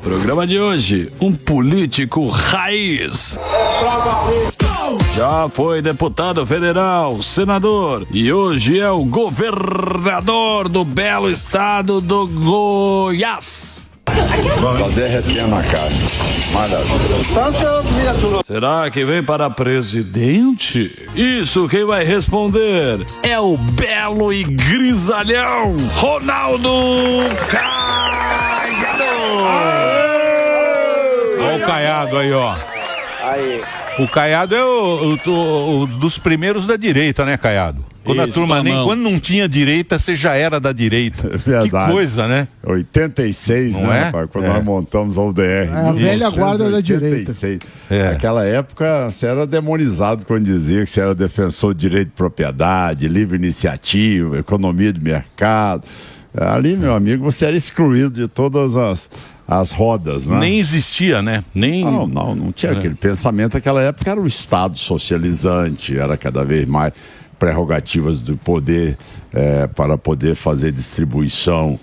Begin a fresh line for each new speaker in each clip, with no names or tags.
Programa de hoje, um político raiz. Já foi deputado federal, senador e hoje é o governador do belo estado do Goiás.
Tá derretendo a carne. Maravilha.
Será que vem para presidente? Isso quem vai responder é o belo e grisalhão Ronaldo Caiado.
Olha o Caiado aí, ó.
Aí.
O Caiado é o dos primeiros da direita, né, Caiado? Quando
Isso,
a turma quando não tinha direita, você já era da direita.
Verdade.
Que coisa, né?
86,
não
né,
é?
rapaz? Quando nós montamos a UDR.
A velha guarda da direita.
Naquela época, você era demonizado quando dizia que você era defensor de direito de propriedade, livre iniciativa, economia de mercado. Ali, meu amigo, você era excluído de todas as rodas, né?
Nem existia, né?
Não tinha aquele pensamento. Naquela época era o Estado socializante, era cada vez mais prerrogativas do poder para poder fazer distribuição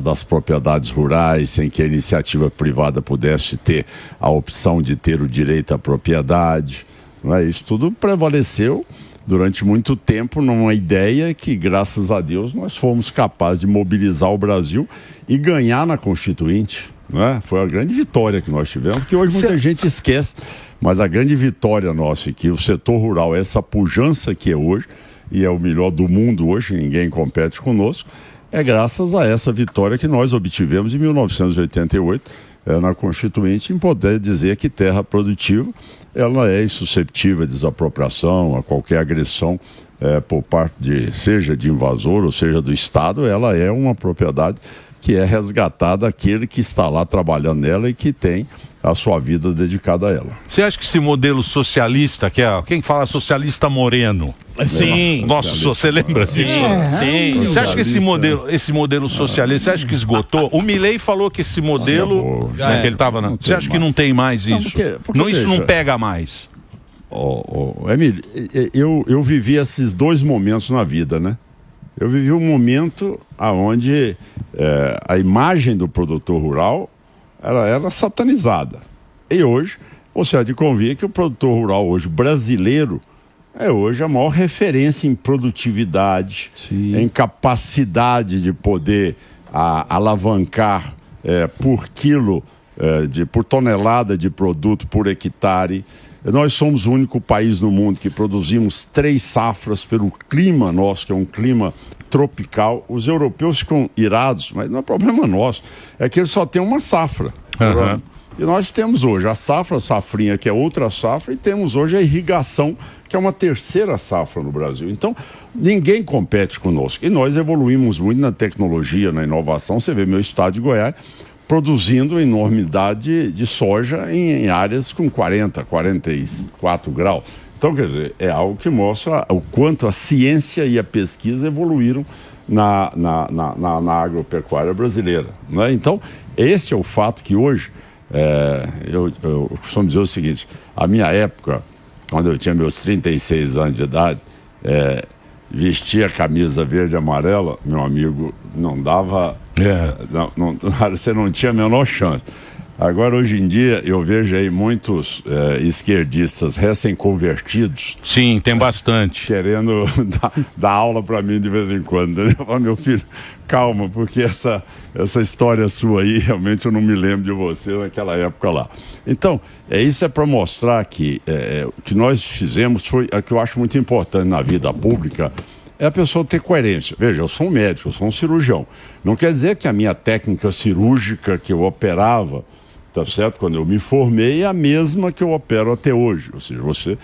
das propriedades rurais sem que a iniciativa privada pudesse ter a opção de ter o direito à propriedade. Não é? Isso tudo prevaleceu durante muito tempo numa ideia que, graças a Deus, nós fomos capazes de mobilizar o Brasil e ganhar na Constituinte. Né? Foi a grande vitória que nós tivemos, que hoje muita gente esquece, mas a grande vitória nossa é que o setor rural, essa pujança que é hoje, e é o melhor do mundo hoje, ninguém compete conosco, é graças a essa vitória que nós obtivemos em 1988, na Constituinte, em poder dizer que terra produtiva ela é insusceptível de desapropriação, a qualquer agressão por parte seja de invasor ou seja do Estado, ela é uma propriedade que é resgatada aquele que está lá trabalhando nela e que tem a sua vida dedicada a ela.
Você acha que esse modelo socialista, que é quem fala socialista moreno?
Sim.
Nossa, você lembra disso?
Tem.
Você acha que esse modelo socialista, você acha que esgotou? O Milei falou que esse modelo que ele estava na... Você acha que não tem mais isso? Isso não pega mais.
Emílio, eu vivi esses dois momentos na vida, né? Eu vivi um momento onde a imagem do produtor rural era satanizada. E hoje, você há de convir que o produtor rural hoje brasileiro é hoje a maior referência em produtividade, em capacidade de poder alavancar por quilo, por tonelada de produto por hectare. Nós somos o único país no mundo que produzimos 3 safras pelo clima nosso, que é um clima tropical. Os europeus ficam irados, mas não é problema nosso. É que eles só têm uma safra. E nós temos hoje a safrinha, que é outra safra, e temos hoje a irrigação, que é uma terceira safra no Brasil. Então, ninguém compete conosco. E nós evoluímos muito na tecnologia, na inovação. Você vê meu estado de Goiás produzindo enormidade de soja em áreas com 40, 44 graus. Então, quer dizer, é algo que mostra o quanto a ciência e a pesquisa evoluíram na agropecuária brasileira. Né? Então, esse é o fato que hoje, eu costumo dizer o seguinte, a minha época, quando eu tinha meus 36 anos de idade, vestir a camisa verde e amarela, meu amigo, não dava... você não tinha a menor chance. Agora, hoje em dia, eu vejo aí muitos esquerdistas recém-convertidos.
Sim, tem bastante.
Querendo dar aula para mim de vez em quando. Eu falo, meu filho, calma, porque essa história sua aí, realmente eu não me lembro de você naquela época lá. Então, isso é para mostrar que o que nós fizemos foi o que eu acho muito importante na vida pública, é a pessoa ter coerência. Veja, eu sou um médico, eu sou um cirurgião. Não quer dizer que a minha técnica cirúrgica que eu operava, tá certo? Quando eu me formei, é a mesma que eu opero até hoje. Ou seja, você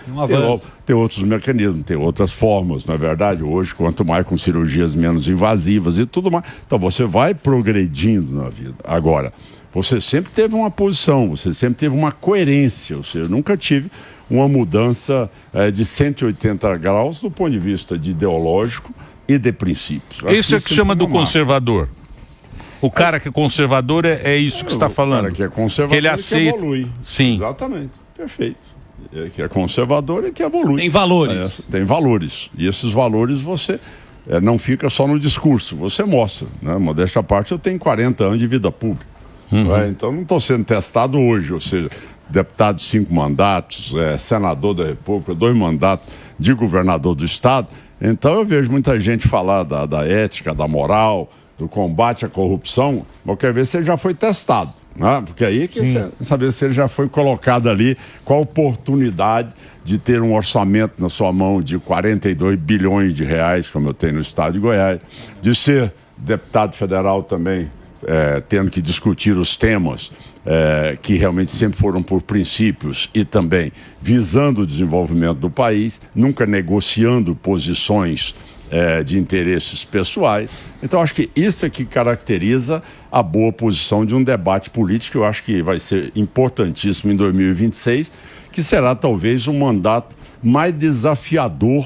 tem outros mecanismos, tem outras formas, não é verdade? Hoje, quanto mais com cirurgias menos invasivas e tudo mais. Então, você vai progredindo na vida. Agora, você sempre teve uma posição, você sempre teve uma coerência. Ou seja, eu nunca tive uma mudança de 180 graus do ponto de vista de ideológico e de princípios.
Isso é que chama do conservador. O cara que é conservador é isso que você está falando. O cara
que é conservador
que ele aceita.
Que evolui.
Sim.
Exatamente. Perfeito. Ele que é conservador e que evolui.
Tem valores.
Tem valores. E esses valores você não fica só no discurso, você mostra, né? Modéstia à parte, eu tenho 40 anos de vida pública, então não estou sendo testado hoje, ou seja, deputado de 5 mandatos, senador da República, 2 mandatos de governador do estado. Então eu vejo muita gente falar da ética, da moral, do combate à corrupção, mas eu quero ver se ele já foi testado, né? Porque aí que você saber se ele já foi colocado ali, qual a oportunidade de ter um orçamento na sua mão de 42 bilhões de reais, como eu tenho no estado de Goiás, de ser deputado federal também, tendo que discutir os temas que realmente sempre foram por princípios e também visando o desenvolvimento do país, nunca negociando posições de interesses pessoais. Então, acho que isso é que caracteriza a boa posição de um debate político, que eu acho que vai ser importantíssimo em 2026, que será talvez o mandato mais desafiador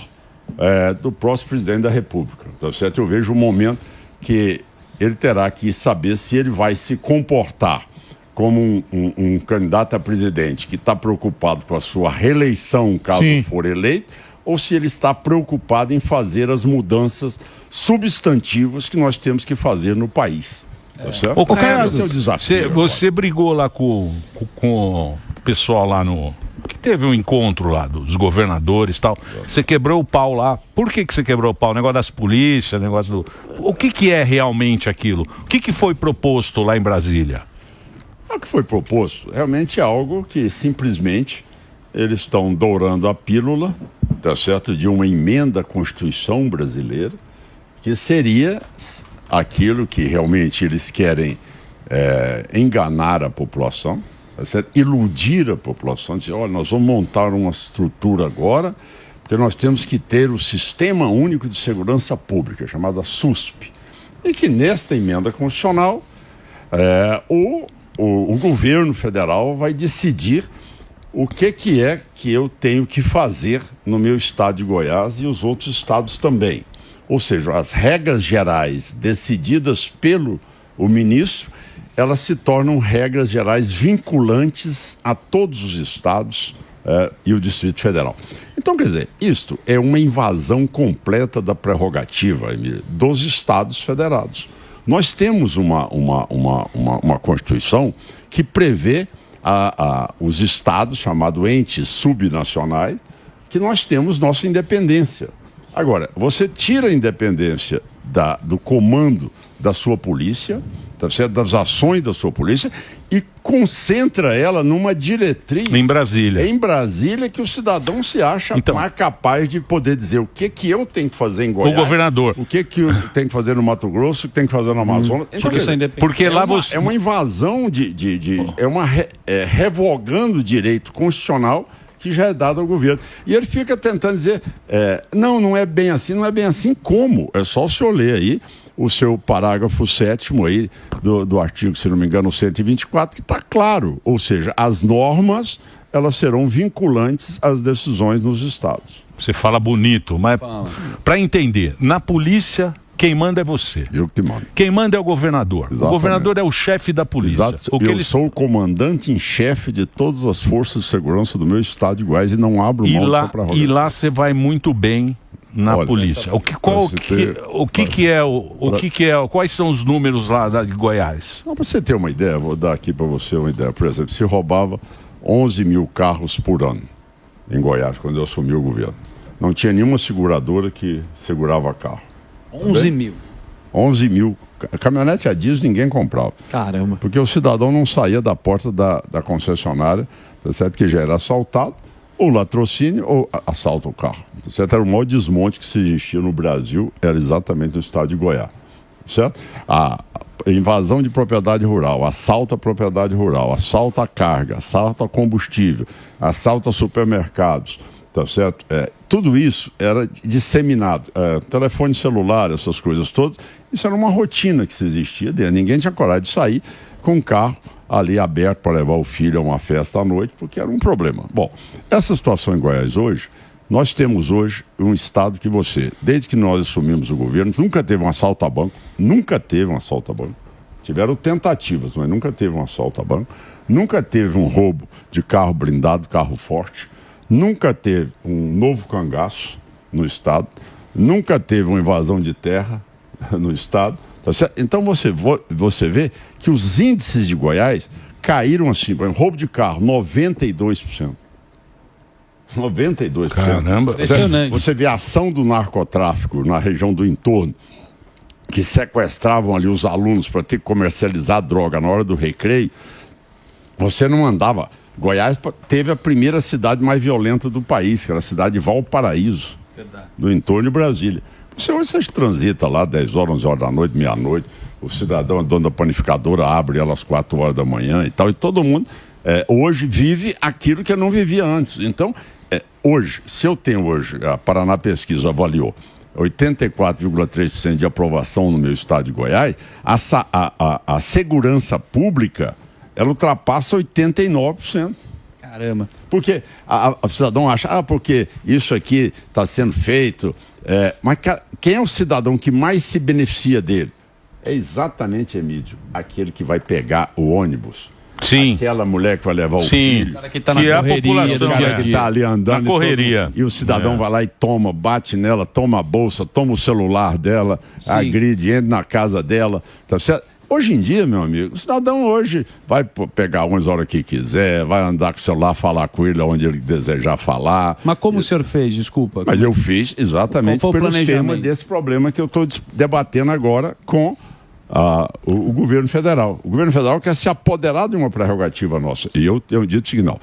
do próximo presidente da República. Tá certo? Eu vejo um momento que ele terá que saber se ele vai se comportar como um candidato a presidente que está preocupado com a sua reeleição, caso for eleito, ou se ele está preocupado em fazer as mudanças substantivas que nós temos que fazer no país. Tá certo?
Ô, Caiado,
esse é o desafio.
Você brigou lá com o pessoal lá que teve um encontro lá dos governadores e tal. Você quebrou o pau lá. Por que você quebrou o pau? O negócio das polícias, o negócio do... O que é realmente aquilo? O que foi proposto lá em Brasília?
O que foi proposto realmente é algo que simplesmente eles estão dourando a pílula, tá certo, de uma emenda à Constituição brasileira, que seria aquilo que realmente eles querem enganar a população, tá certo? Iludir a população, dizer, olha, nós vamos montar uma estrutura agora, porque nós temos que ter o Sistema Único de Segurança Pública, chamada SUSP, e que nesta emenda constitucional o governo federal vai decidir o que é que eu tenho que fazer no meu estado de Goiás e os outros estados também. Ou seja, as regras gerais decididas pelo ministro, elas se tornam regras gerais vinculantes a todos os estados e o Distrito Federal. Então, quer dizer, isto é uma invasão completa da prerrogativa, Emílio, dos estados federados. Nós temos uma Constituição que prevê os estados, chamados entes subnacionais, que nós temos nossa independência. Agora, você tira a independência do comando da sua polícia, tá certo? Das ações da sua polícia, e concentra ela numa diretriz...
Em Brasília.
Em Brasília, que o cidadão se acha mais capaz de poder dizer o que eu tenho que fazer em Goiás.
O governador.
O que eu tenho que fazer no Mato Grosso, o que tem que fazer no Amazonas. Então,
porque lá você...
É uma invasão revogando o direito constitucional que já é dado ao governo. E ele fica tentando dizer, não é bem assim, não é bem assim. Como? É só o senhor ler aí o seu parágrafo 7º aí do artigo, se não me engano, 124, que está claro. Ou seja, as normas, elas serão vinculantes às decisões nos estados.
Você fala bonito, mas para entender, na polícia... Quem manda é você.
Eu que mando.
Quem manda é o governador.
Exatamente.
O governador é o chefe da polícia.
Exato. Eu sou o comandante em chefe de todas as forças de segurança do meu estado de Goiás e não abro mão só para rolar.
E lá você vai muito bem na polícia. Quais são os números lá de Goiás?
Para você ter uma ideia, vou dar aqui para você uma ideia. Por exemplo, se roubava 11 mil carros por ano em Goiás, quando eu assumi o governo. Não tinha nenhuma seguradora que segurava carro.
11 mil.
11 mil. Caminhonete a diesel ninguém comprava.
Caramba.
Porque o cidadão não saía da porta da concessionária, tá certo? Que já era assaltado, ou latrocínio, ou assalta o carro. Tá certo? Era o maior desmonte que se existia no Brasil, era exatamente no estado de Goiás. Certo? A invasão de propriedade rural, assalto à propriedade rural, assalto à carga, assalto a combustível, assalto a supermercados. Tá certo? Tudo isso era disseminado. Telefone celular, essas coisas todas, isso era uma rotina que se existia dentro. Ninguém tinha coragem de sair com um carro ali aberto para levar o filho a uma festa à noite, porque era um problema. Bom, essa situação em Goiás hoje, nós temos hoje um estado que desde que nós assumimos o governo, nunca teve um assalto a banco, Tiveram tentativas, mas nunca teve um assalto a banco, nunca teve um roubo de carro blindado, carro forte, nunca teve um novo cangaço no estado, nunca teve uma invasão de terra no estado. Tá certo? Então você vê que os índices de Goiás caíram assim, por exemplo, roubo de carro, 92%. 92%.
Caramba.
Você vê a ação do narcotráfico na região do entorno, que sequestravam ali os alunos para ter que comercializar droga na hora do recreio. Você não andava. Goiás teve a primeira cidade mais violenta do país, que era a cidade de Valparaíso, do entorno de Brasília. Você transita lá 10 horas, 11 horas da noite, meia-noite, o cidadão, a dona da panificadora, abre ela às 4 horas da manhã e tal, e todo mundo hoje vive aquilo que eu não vivia antes. Então, hoje, se eu tenho hoje, a Paraná Pesquisa avaliou 84,3% de aprovação no meu estado de Goiás, a segurança pública, ela ultrapassa 89%.
Caramba.
Porque o cidadão acha, porque isso aqui está sendo feito. Mas quem é o cidadão que mais se beneficia dele? É exatamente, Emílio, aquele que vai pegar o ônibus.
Sim.
Aquela mulher que vai levar o
Sim.
filho.
O cara que está na correria,
a população,
O cara que está ali andando.
Na correria.
E o cidadão vai lá e toma, bate nela, toma a bolsa, toma o celular dela, agride, entra na casa dela. Tá certo? Hoje em dia, meu amigo, o cidadão hoje vai pegar ônibus a hora que quiser, vai andar com o celular, falar com ele onde ele desejar falar.
Mas como o senhor fez, desculpa?
Mas eu fiz exatamente pelo esquema desse problema que eu estou debatendo agora com o governo federal. O governo federal quer se apoderar de uma prerrogativa nossa. E eu tenho dito o seguinte, não.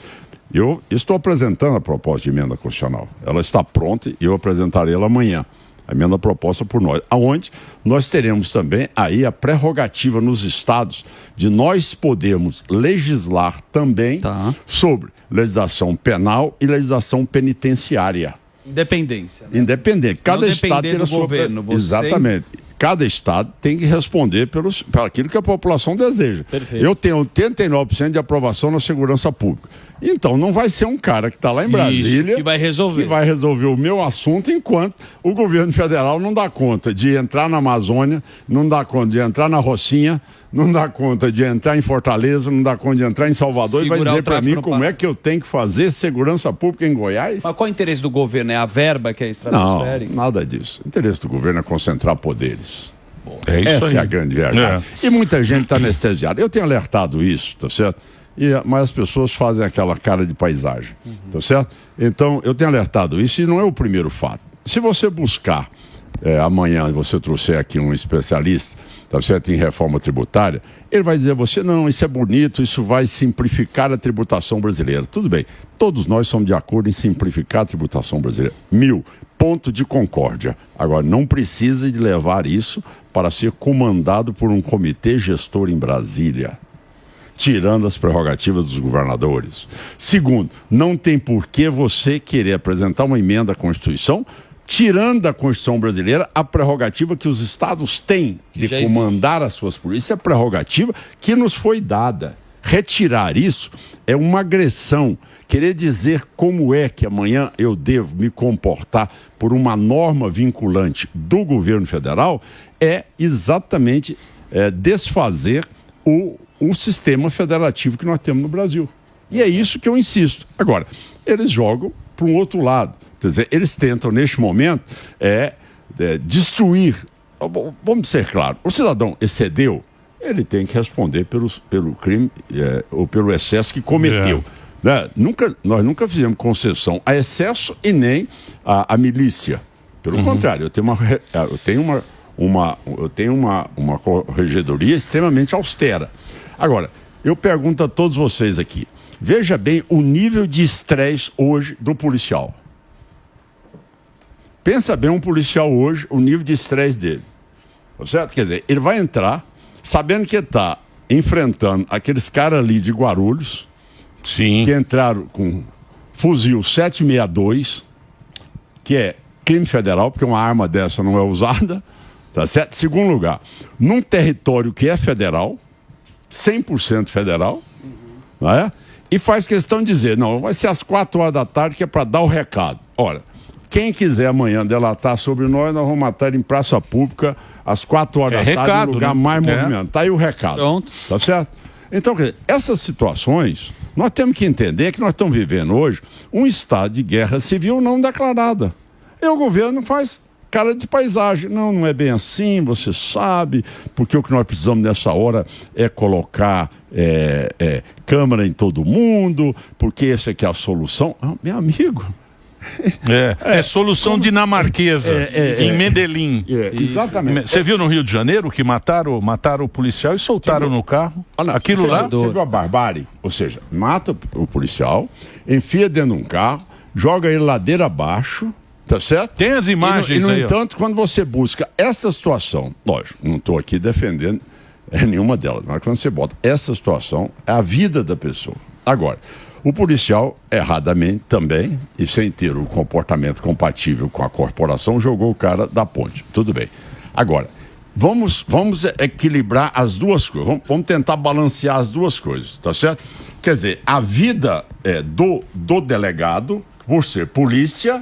Eu estou apresentando a proposta de emenda constitucional. Ela está pronta e eu apresentarei ela amanhã. A emenda proposta por nós, aonde nós teremos também aí a prerrogativa nos estados de nós podermos legislar também sobre legislação penal e legislação penitenciária.
Independência. Né?
Independente. Cada estado tem a sua...
governo.
Exatamente. Cada estado tem que responder por aquilo que a população deseja.
Perfeito.
Eu tenho 89% de aprovação na segurança pública. Então não vai ser um cara que está lá em Brasília
que vai
resolver o meu assunto, enquanto o governo federal não dá conta de entrar na Amazônia, não dá conta de entrar na Rocinha, não dá conta de entrar em Fortaleza, não dá conta de entrar em Salvador e vai dizer para mim como é que eu tenho que fazer segurança pública em Goiás.
Mas qual é o interesse do governo? É a verba que é estratosférica?
Não, nada disso. O interesse do governo é concentrar poderes.
Essa
é a grande verdade. E muita gente está anestesiada. Eu tenho alertado isso, tá certo? Mas as pessoas fazem aquela cara de paisagem, tá certo? Então, eu tenho alertado isso e não é o primeiro fato. Se você buscar, amanhã você trouxer aqui um especialista, tá certo, em reforma tributária, ele vai dizer a você, não, isso é bonito, isso vai simplificar a tributação brasileira. Tudo bem, todos nós somos de acordo em simplificar a tributação brasileira. 1000, ponto de concórdia. Agora, não precisa de levar isso para ser comandado por um comitê gestor em Brasília, tirando as prerrogativas dos governadores. Segundo, não tem por que você querer apresentar uma emenda à Constituição, tirando da Constituição brasileira a prerrogativa que os estados têm de comandar as suas polícias. Isso é prerrogativa que nos foi dada. Retirar isso é uma agressão. Querer dizer como é que amanhã eu devo me comportar por uma norma vinculante do governo federal é exatamente desfazer o sistema federativo que nós temos no Brasil. E é isso que eu insisto. Agora, eles jogam para um outro lado. Quer dizer, eles tentam, neste momento, destruir. Vamos ser claros, o cidadão excedeu, ele tem que responder pelo crime ou pelo excesso que cometeu. Né? Nós nunca fizemos concessão a excesso e nem a milícia. Pelo contrário, eu tenho uma corregedoria extremamente austera. Agora, eu pergunto a todos vocês aqui, veja bem o nível de estresse hoje do policial. Pensa bem um policial hoje, o nível de estresse dele. Tá certo? Quer dizer, ele vai entrar sabendo que está enfrentando aqueles caras ali de Guarulhos, que entraram com fuzil 762, que é crime federal, porque uma arma dessa não é usada, tá certo? Segundo lugar, num território que é federal, 100% federal, não é? E faz questão de dizer, não, vai ser às 4 horas da tarde que é para dar o recado. Olha, quem quiser amanhã delatar sobre nós vamos matar em praça pública às 4 horas da tarde, no lugar mais movimentado. Tá aí o recado.
Pronto.
Tá certo? Então, quer dizer, essas situações, nós temos que entender que nós estamos vivendo hoje um estado de guerra civil não declarada. E o governo faz cara de paisagem. Não, não é bem assim, você sabe, porque o que nós precisamos nessa hora é colocar câmera em todo mundo, porque essa aqui é a solução. Ah, meu amigo...
É solução dinamarquesa em Medellín.
Exatamente.
Você viu no Rio de Janeiro que mataram o policial e soltaram no carro? Aquilo lá?
Você viu a barbárie? Ou seja, mata o policial, enfia dentro de um carro, joga ele ladeira abaixo, tá certo?
Tem as imagens
no
aí.
entanto, quando você busca essa situação, lógico, não estou aqui defendendo nenhuma delas, mas quando você bota essa situação, é a vida da pessoa. Agora, o policial, erradamente também, e sem ter o comportamento compatível com a corporação, jogou o cara da ponte. Tudo bem. Agora, vamos equilibrar as duas coisas. Vamos tentar balancear as duas coisas, tá certo? Quer dizer, a vida do delegado, por ser polícia,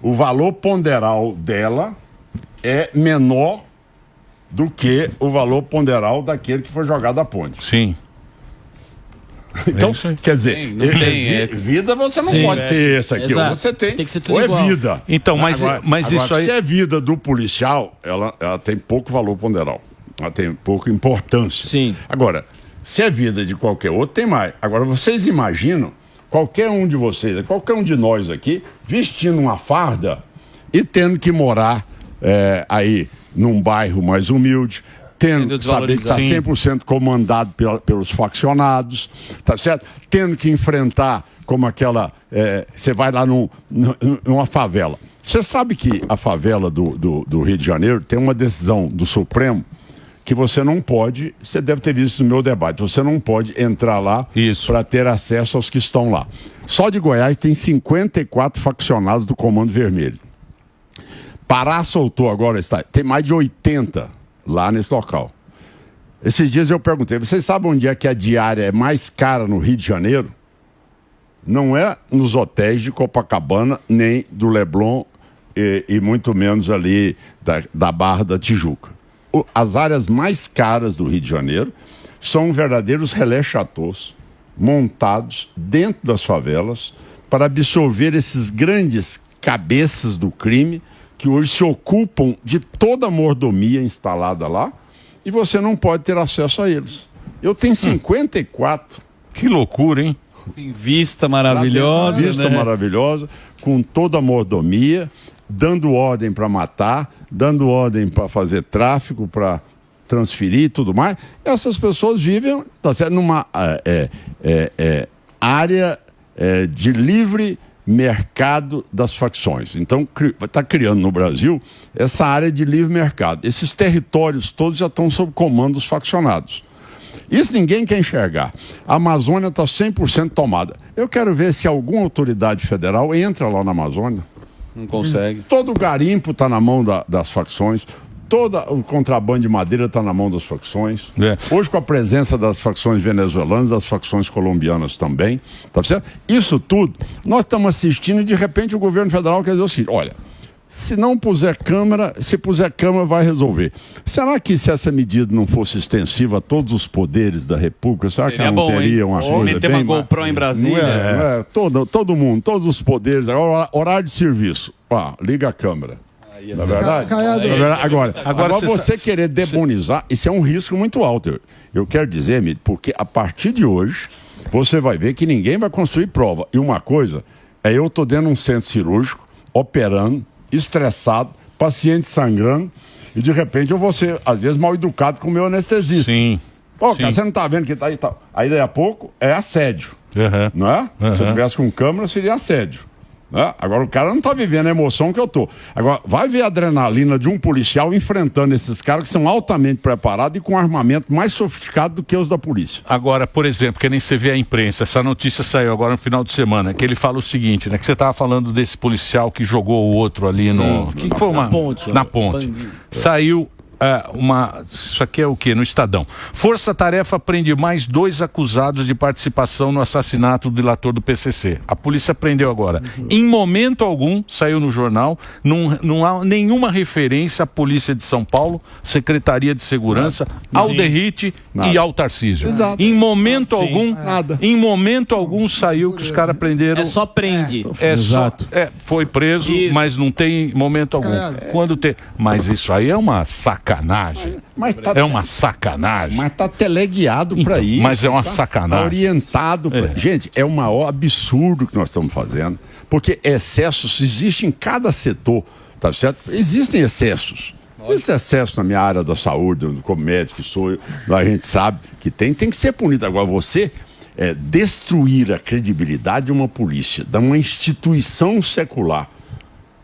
o valor ponderal dela é menor do que o valor ponderal daquele que foi jogado da ponte.
Sim.
Então, quer dizer, vida você não pode ter essa aqui. Ou você tem
que ser tudo
ou é
igual.
vida.
Então, mas isso aí...
Se é vida do policial, ela tem pouco valor ponderal. Ela tem pouca importância.
Sim.
Agora, se é vida de qualquer outro, tem mais. Agora, vocês imaginam qualquer um de vocês, qualquer um de nós aqui, vestindo uma farda e tendo que morar aí num bairro mais humilde, tendo que saber que está 100% comandado pelos faccionados, tá certo? Tendo que enfrentar como aquela... Você vai lá numa favela. Você sabe que a favela do Rio de Janeiro tem uma decisão do Supremo que você não pode... Você deve ter visto no meu debate. Você não pode entrar lá para ter acesso aos que estão lá. Só de Goiás tem 54 faccionados do Comando Vermelho. Pará soltou agora, tem mais de 80 lá nesse local. Esses dias eu perguntei, vocês sabem onde é que a diária é mais cara no Rio de Janeiro? Não é nos hotéis de Copacabana, nem do Leblon e muito menos ali da Barra da Tijuca. As áreas mais caras do Rio de Janeiro são verdadeiros relés chateaus montados dentro das favelas para absorver esses grandes cabeças do crime que hoje se ocupam de toda a mordomia instalada lá, e você não pode ter acesso a eles. Eu tenho 54.
Que loucura, hein?
Tem vista maravilhosa,
Vista maravilhosa, com toda a mordomia, dando ordem para matar, dando ordem para fazer tráfico, para transferir e tudo mais. Essas pessoas vivem, tá certo, numa área de livre mercado das facções. Então, está criando no Brasil essa área de livre mercado. Esses territórios todos já estão sob comando dos faccionados. Isso ninguém quer enxergar. A Amazônia está 100% tomada. Eu quero ver se alguma autoridade federal entra lá na Amazônia.
Não consegue.
Todo o garimpo está na mão das facções. Todo o contrabando de madeira está na mão das facções. Hoje, com a presença das facções venezuelanas, das facções colombianas também, tá certo? Isso tudo, nós estamos assistindo e, de repente, o governo federal quer dizer o seguinte: olha, se não puser câmera, se puser câmera, vai resolver. Será que se essa medida não fosse extensiva a todos os poderes da República, será que não teria uma coisa
meter
bem
uma GoPro em Brasília?
Todo mundo, todos os poderes, agora, horário de serviço, liga a câmera. Na verdade? Agora você querer demonizar, isso é um risco muito alto. Eu quero dizer, Emílio, porque a partir de hoje, você vai ver que ninguém vai construir prova. E uma coisa, eu estou dentro de um centro cirúrgico, operando, estressado, paciente sangrando, e de repente eu vou ser, às vezes, mal educado com o meu anestesista.
Sim.
Pô, cara, você não está vendo que está aí, tá. Aí daí a pouco é assédio. Não é? Se eu tivesse com câmera, seria assédio. Agora o cara não está vivendo a emoção que eu tô. Agora, vai ver a adrenalina de um policial enfrentando esses caras que são altamente preparados e com armamento mais sofisticado do que os da polícia.
Agora, por exemplo, que nem você vê a imprensa, essa notícia saiu agora no final de semana, que ele fala o seguinte, né? Que você estava falando desse policial que jogou o outro ali no... Que foi uma...
Na ponte.
Na ponte. Saiu Isso aqui é o quê? No Estadão. Força Tarefa prende mais 2 acusados de participação no assassinato do delator do PCC. A polícia prendeu agora. Em momento algum, saiu no jornal, não há nenhuma referência à Polícia de São Paulo, Secretaria de Segurança, ao Derrite e ao Tarcísio.
Exato.
Em momento algum, em momento algum saiu que os caras prenderam.
É só prende.
Exato. Foi preso, mas não tem momento algum. Quando tem. Mas isso aí é uma sacanagem. É uma sacanagem.
Mas tá teleguiado para isso.
Mas é uma sacanagem.
Tá orientado pra... Gente, é o maior absurdo que nós estamos fazendo, porque excessos existem em cada setor, tá certo? Existem excessos. Esse excesso na minha área da saúde, como médico que sou, a gente sabe que tem que ser punido. Agora, você destruir a credibilidade de uma polícia, de uma instituição secular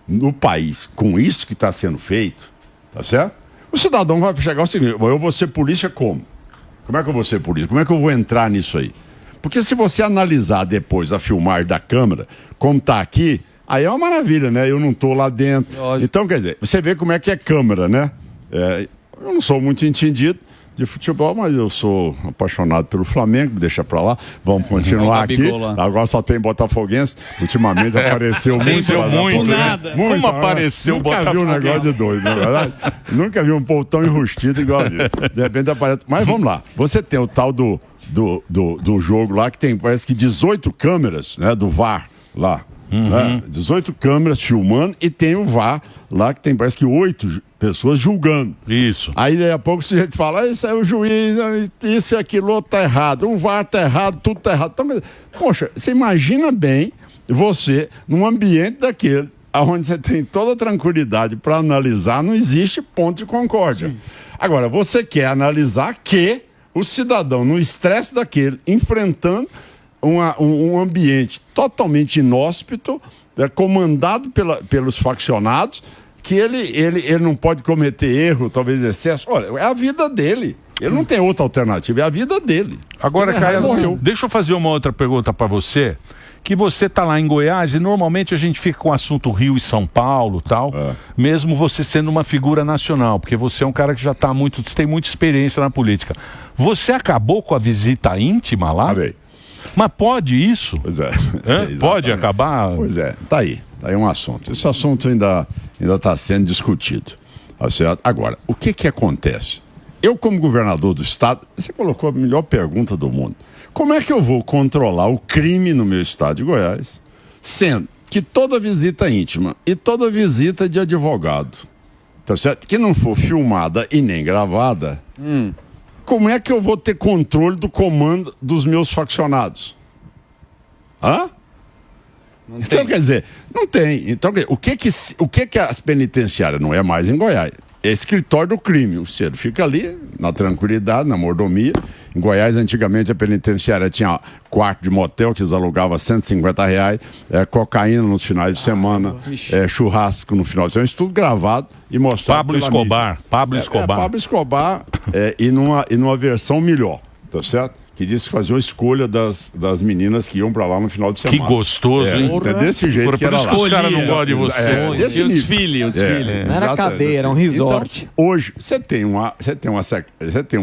no país, com isso que está sendo feito, tá certo? O cidadão vai chegar ao seguinte: eu vou ser polícia como? Como é que eu vou ser polícia? Como é que eu vou entrar nisso aí? Porque se você analisar depois a filmagem da câmera, como está aqui, aí é uma maravilha, né? Eu não estou lá dentro. Então, quer dizer, você vê como é que é câmera, né? Eu não sou muito entendido de futebol, mas eu sou apaixonado pelo Flamengo, deixa pra lá. Vamos continuar aqui. Agora só tem botafoguense. Ultimamente apareceu muito.
Nada. Como apareceu o Botafogo?
Nunca vi um negócio de doido, na verdade. Nunca vi um povo tão enrustido igual ele. De repente aparece. Mas vamos lá. Você tem o tal do jogo lá que tem, parece que 18 câmeras, né, do VAR lá. Né? 18 câmeras filmando e tem o VAR lá que tem, parece que 8 pessoas julgando.
Isso.
Aí daí a pouco o sujeito fala: isso é o juiz, isso e aquilo outro tá errado, o VAR tá errado, tudo tá errado. Então, poxa, você imagina bem você num ambiente daquele, onde você tem toda a tranquilidade para analisar, não existe ponto de concórdia. Sim. Agora, você quer analisar que o cidadão, no estresse daquele, enfrentando um ambiente totalmente inóspito, comandado pelos faccionados, que ele não pode cometer erro, talvez excesso. Olha, é a vida dele. Ele não tem outra alternativa, é a vida dele.
Agora, Caio, deixa eu fazer uma outra pergunta para você, que você tá lá em Goiás e normalmente a gente fica com o assunto Rio e São Paulo, tal, mesmo você sendo uma figura nacional, porque você é um cara que já tem muita experiência na política. Você acabou com a visita íntima lá?
Acabei.
Mas pode isso?
Pois é.
Pode acabar?
Pois é, tá aí um assunto. Esse assunto ainda está sendo discutido. Certo? Agora, o que acontece? Eu, como governador do estado, você colocou a melhor pergunta do mundo. Como é que eu vou controlar o crime no meu estado de Goiás, sendo que toda visita íntima e toda visita de advogado, tá certo? Que não for filmada e nem gravada, como é que eu vou ter controle do comando dos meus faccionados? Então, quer dizer, não tem. Então, o que as penitenciárias não é mais em Goiás? É escritório do crime. O cedo fica ali, na tranquilidade, na mordomia. Em Goiás, antigamente, a penitenciária tinha quarto de motel, que eles alugavam R$150, cocaína nos finais de semana, churrasco no final de semana, isso tudo gravado e mostrado.
Pablo Escobar. Pablo
Escobar e numa versão melhor, tá certo? Que disse que fazia uma escolha das meninas que iam pra lá no final de semana.
Que gostoso, hein?
É desse jeito que era lá.
Os caras não gostam de você.
E o desfile.
Não era cadeia, era um resort.
Então, hoje, você tem uma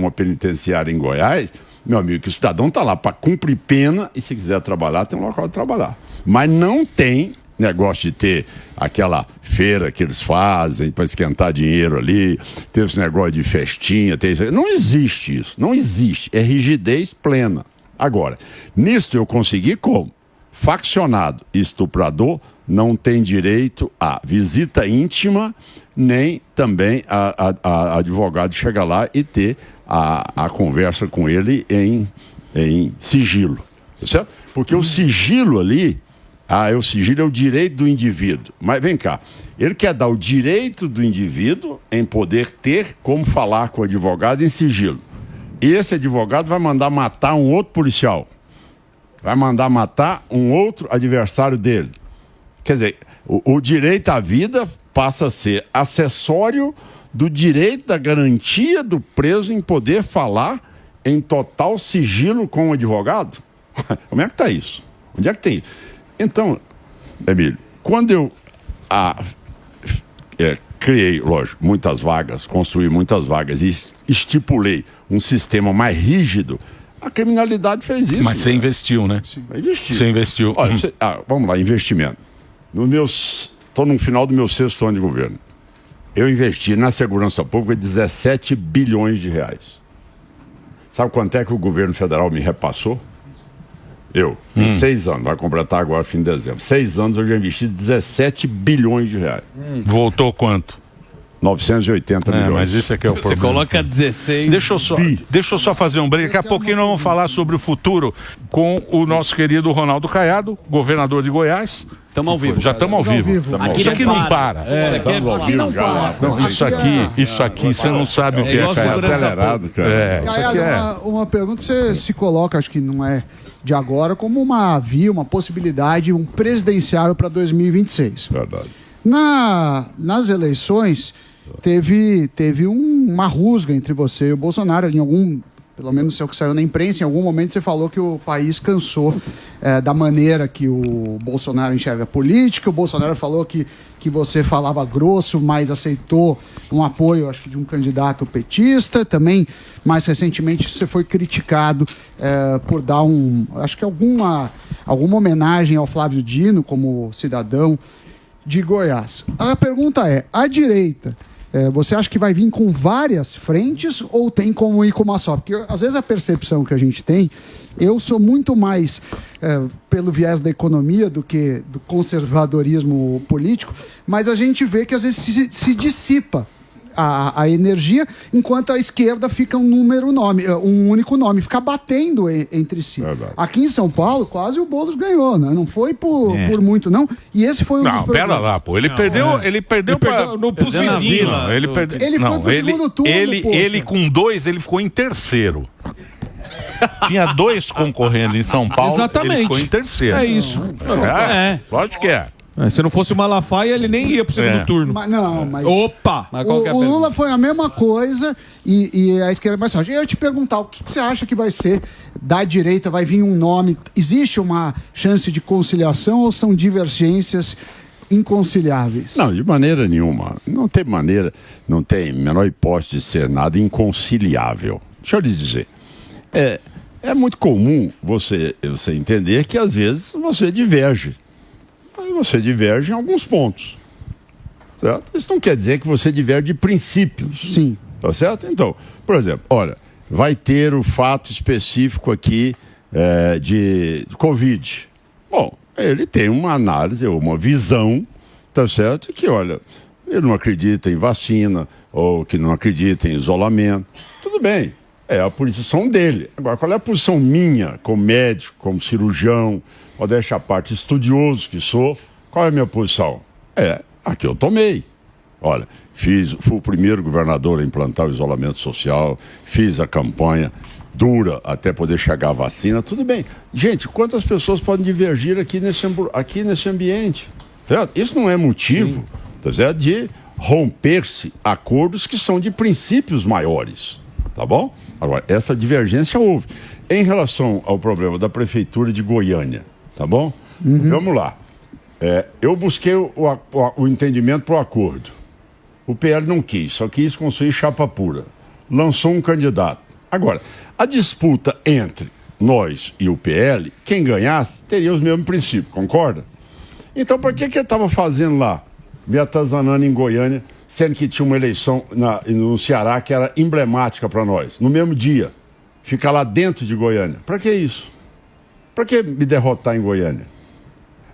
penitenciária em Goiás, meu amigo, que o cidadão tá lá para cumprir pena e se quiser trabalhar, tem um local de trabalhar. Mas não tem negócio de ter aquela feira que eles fazem para esquentar dinheiro ali, ter esse negócio de festinha, não existe isso, não existe, é rigidez plena. Agora, nisso eu consegui como? Faccionado e estuprador não tem direito a visita íntima, nem também a advogado chegar lá e ter a conversa com ele em sigilo, certo? Porque o sigilo ali, o sigilo é o direito do indivíduo. Mas vem cá, ele quer dar o direito do indivíduo em poder ter como falar com o advogado em sigilo. E esse advogado vai mandar matar um outro policial. Vai mandar matar um outro adversário dele. Quer dizer, o direito à vida passa a ser acessório do direito da garantia do preso em poder falar em total sigilo com o advogado. Como é que está isso? Onde é que tem isso? Então, Emílio, quando eu criei, lógico, muitas vagas, construí muitas vagas e estipulei um sistema mais rígido, a criminalidade fez isso.
Mas você investiu, né? Você investiu.
Olha, vamos lá, investimento. Estou no final do meu 6º ano de governo. Eu investi na segurança pública 17 bilhões de reais. Sabe quanto é que o governo federal me repassou? Em 6 anos, vai completar agora fim de dezembro. 6 anos eu já investi 17 bilhões de reais.
Voltou quanto?
980 milhões.
Mas isso é que é o
Você
problema.
coloca 16.
Deixa eu só fazer um break. Daqui a pouquinho nós vamos falar sobre o futuro com o nosso querido Ronaldo Caiado, governador de Goiás.
Estamos ao vivo.
Já estamos ao vivo. Isso aqui não para. Isso aqui, você não sabe o que é, cara.
Acelerado, cara.
Isso aqui
uma pergunta, você se coloca, acho que não é de agora, como uma possibilidade, um presidenciável para 2026.
Verdade.
Nas eleições, teve uma rusga entre você e o Bolsonaro, pelo menos o que saiu na imprensa, em algum momento você falou que o país cansou da maneira que o Bolsonaro enxerga a política. O Bolsonaro falou que você falava grosso, mas aceitou um apoio, acho que de um candidato petista. Também, mais recentemente, você foi criticado por dar acho que alguma homenagem ao Flávio Dino como cidadão de Goiás. A pergunta é, a direita, você acha que vai vir com várias frentes ou tem como ir com uma só? Porque às vezes a percepção que a gente tem, eu sou muito mais pelo viés da economia do que do conservadorismo político, mas a gente vê que às vezes se dissipa a energia, enquanto a esquerda fica um único nome, fica batendo entre si.
Verdade.
Aqui em São Paulo, quase o Boulos ganhou, né? Não foi por muito, não. E esse foi um dos problemas.
Pera lá, pô. Ele perdeu pros vizinhos. Ele foi pro segundo turno, ele com 2, ele ficou em terceiro. Tinha 2 concorrendo em São Paulo.
Exatamente.
Ele ficou em terceiro.
É isso.
Lógico que é.
Se não fosse o Malafaia, ele nem ia pro segundo turno.
Mas
Opa!
O Lula foi a mesma coisa e a esquerda mais forte. Eu ia te perguntar, o que você acha que vai ser da direita? Vai vir um nome? Existe uma chance de conciliação ou são divergências inconciliáveis?
Não, de maneira nenhuma. Não tem menor hipótese de ser nada inconciliável. Deixa eu lhe dizer. É muito comum você entender que às vezes você diverge. Aí você diverge em alguns pontos. Certo? Isso não quer dizer que você diverge de princípios.
Sim.
Tá certo? Então, por exemplo, olha, vai ter o fato específico aqui de Covid. Bom, ele tem uma análise, uma visão, tá certo? Que, olha, ele não acredita em vacina, ou que não acredita em isolamento. Tudo bem, é a posição dele. Agora, qual é a posição minha, como médico, como cirurgião, modéstia à parte, estudioso que sou, qual é a minha posição? A que eu tomei. Olha, fui o primeiro governador a implantar o isolamento social, fiz a campanha dura até poder chegar a vacina, tudo bem. Gente, quantas pessoas podem divergir aqui nesse ambiente? Certo? Isso não é motivo, tá certo, de romper-se acordos que são de princípios maiores, tá bom? Agora, essa divergência houve. Em relação ao problema da Prefeitura de Goiânia, tá bom? Vamos lá. Eu busquei o entendimento para o acordo. O PL não quis, só quis construir chapa pura. Lançou um candidato. Agora, a disputa entre nós e o PL, quem ganhasse teria os mesmos princípios, concorda? Então, por que ele estava fazendo lá, me atazanando em Goiânia, sendo que tinha uma eleição no Ceará que era emblemática para nós, no mesmo dia? Ficar lá dentro de Goiânia. Para que isso? Para que me derrotar em Goiânia?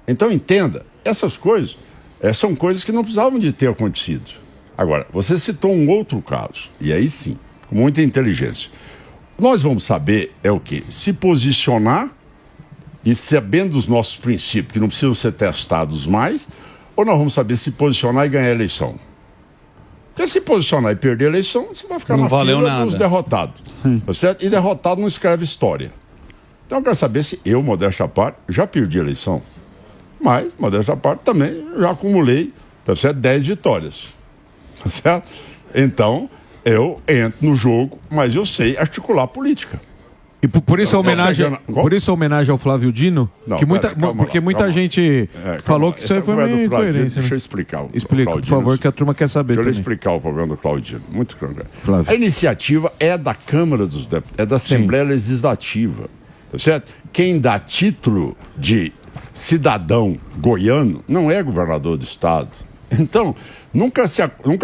Então, entenda, essas coisas são coisas que não precisavam de ter acontecido. Agora, você citou um outro caso, e aí sim, com muita inteligência. Nós vamos saber o quê? Se posicionar e sabendo os nossos princípios, que não precisam ser testados mais, ou nós vamos saber se posicionar e ganhar a eleição? Porque se posicionar e perder a eleição, você vai ficar na fila dos derrotados. Tá certo? E derrotado não escreve história. Então eu quero saber se eu, modéstia à parte, já perdi a eleição. Mas, modéstia à parte, também já acumulei, tá certo, 10 vitórias. Tá certo? Então, eu entro no jogo, mas eu sei articular política.
E por isso a homenagem ao Flávio Dino,
Não,
que muita,
pera, calma
porque
lá,
muita
calma
gente falou que isso aí foi meio incoerência.
Deixa eu
Né?
explicar.
Explica, por favor, que a turma quer saber
Deixa eu
também.
explicar o problema do Claudino. Muito claro.
Flávio.
A iniciativa é da Câmara dos Deputados, é da Assembleia Legislativa. Tá certo? Quem dá título de cidadão goiano não é governador do estado. Então, nunca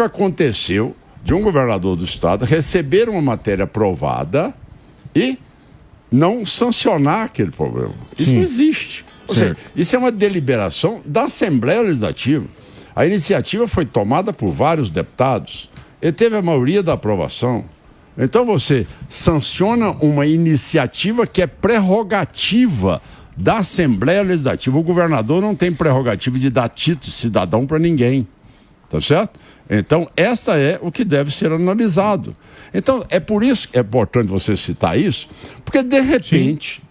aconteceu de um governador do estado receber uma matéria aprovada e não sancionar aquele problema. Isso não existe. Ou seja, isso é uma deliberação da Assembleia Legislativa. A iniciativa foi tomada por vários deputados e teve a maioria da aprovação. Então você sanciona uma iniciativa que é prerrogativa da Assembleia Legislativa. O governador não tem prerrogativa de dar título de cidadão para ninguém. Tá certo? Então, essa é o que deve ser analisado. Então, é por isso que é importante você citar isso, porque, de repente,